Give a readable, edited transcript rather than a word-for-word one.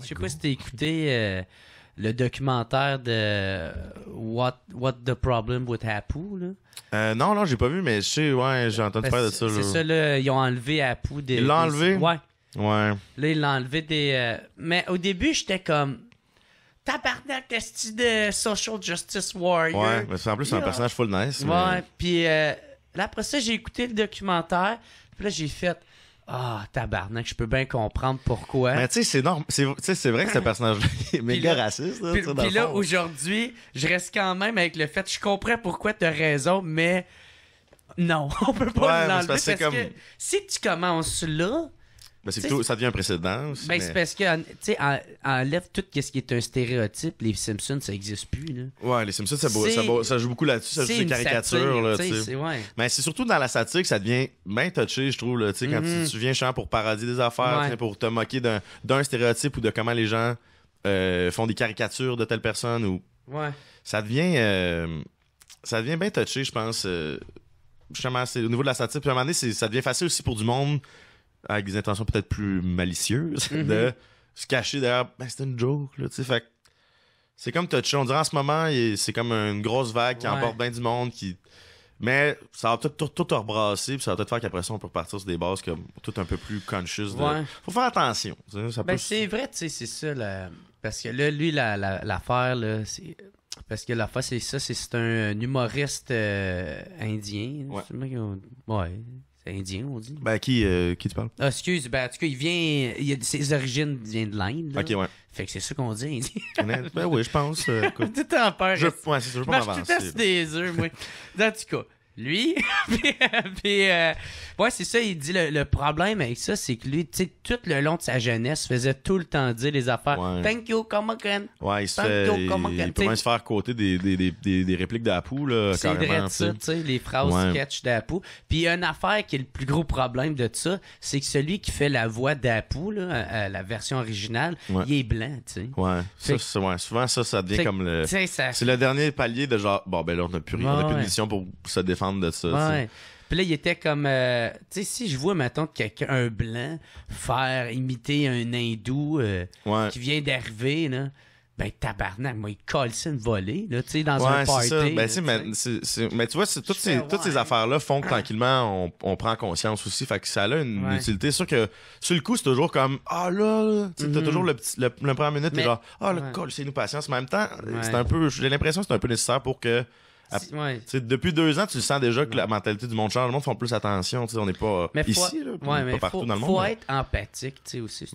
Je sais pas si t'as écouté le documentaire de What the Problem with Apu, là. Non, j'ai pas vu, mais je sais, ouais, j'ai entendu parler de ça. C'est ça, là, ils ont enlevé Apu des... Ils l'ont enlevé? Ouais. Ouais. Là, ils l'ont enlevé des... Mais au début, j'étais comme... Tabarnak, esti de social justice warrior. Ouais, mais en plus, c'est un personnage full nice. Ouais, puis là, après ça, j'ai écouté le documentaire, puis là, j'ai fait... Ah, tabarnak, je peux bien comprendre pourquoi. Mais tu sais, c'est vrai que ce personnage-là est méga raciste. Là, puis là, aujourd'hui, je reste quand même avec le fait, je comprends pourquoi t'as raison, mais non, on peut pas l'enlever parce que si tu commences là... Ben ça devient un précédent aussi. Ben, c'est parce que, tu sais, enlève tout ce qui est un stéréotype. Les Simpsons, ça n'existe plus, là. Ouais, les Simpsons, ça joue beaucoup là-dessus. Ça joue des caricatures, là, tu sais. Ouais. Mais c'est surtout dans la satire que ça devient bien touché, je trouve, là. Tu sais, quand tu viens chiant pour parodier des affaires, pour te moquer d'un stéréotype ou de comment les gens font des caricatures de telle personne ou... Ouais. Ça devient bien touché, je pense. Justement, c'est au niveau de la satire. Puis à un moment donné, ça devient facile aussi pour du monde avec des intentions peut-être plus malicieuses, de se cacher derrière, c'est une joke, là, tu sais, fait que c'est comme touché, on dirait en ce moment, c'est comme une grosse vague qui emporte bien du monde, mais ça va peut-être tout rebrasser, puis ça va peut-être faire qu'après ça, on peut repartir sur des bases comme tout un peu plus conscious. Faut faire attention. C'est vrai, tu sais, c'est ça, parce que là, lui, l'affaire, là, c'est... Parce que l'affaire, c'est ça, c'est un humoriste indien. Ouais. Indien, on dit. Ben, qui tu parles? Ah, excuse, en tout cas, ses origines viennent de l'Inde. Ok, ouais. Fait que c'est ça qu'on dit, indien. Ben oui, je pense. Tout en peur. C'est ça, je veux pas m'avancer. Je teste des œufs, moi. En tout cas, lui, ouais, c'est ça, il dit, le problème avec ça, c'est que lui, tu sais, tout le long de sa jeunesse, faisait tout le temps dire les affaires. Ouais. Thank you, come again. Ouais, il peut même se faire côté des répliques d'Apu, là, c'est carrément. C'est vrai, tu sais, les phrases sketch d'Apu. Puis il y a une affaire qui est le plus gros problème de ça, c'est que celui qui fait la voix d'Apu, là, la version originale, il est blanc, tu sais. Ouais, souvent ça devient comme le... C'est le dernier palier de genre, bon, ben là, on n'a plus d'édition pour se défendre de ça. Ouais. Puis là, il était comme... tu sais, si je vois, mettons, un blanc imiter un hindou qui vient d'arriver, là, ben tabarnak, moi, il colle ça une volée, là, tu sais, dans un party. C'est ça. Ben, mais tu vois, toutes ces affaires-là font que tranquillement, on prend conscience aussi. Fait que ça a une utilité. C'est sûr que, sur le coup, c'est toujours comme, t'as toujours le premier minute, t'es genre, colle, c'est nous patience. Mais en même temps, c'est un peu, j'ai l'impression que c'est un peu nécessaire pour que, depuis 2 ans, tu sens déjà que la mentalité du monde change. Le monde fait plus attention. On n'est pas ici, là, pas partout dans le monde. Faut être empathique, tu sais, aussi.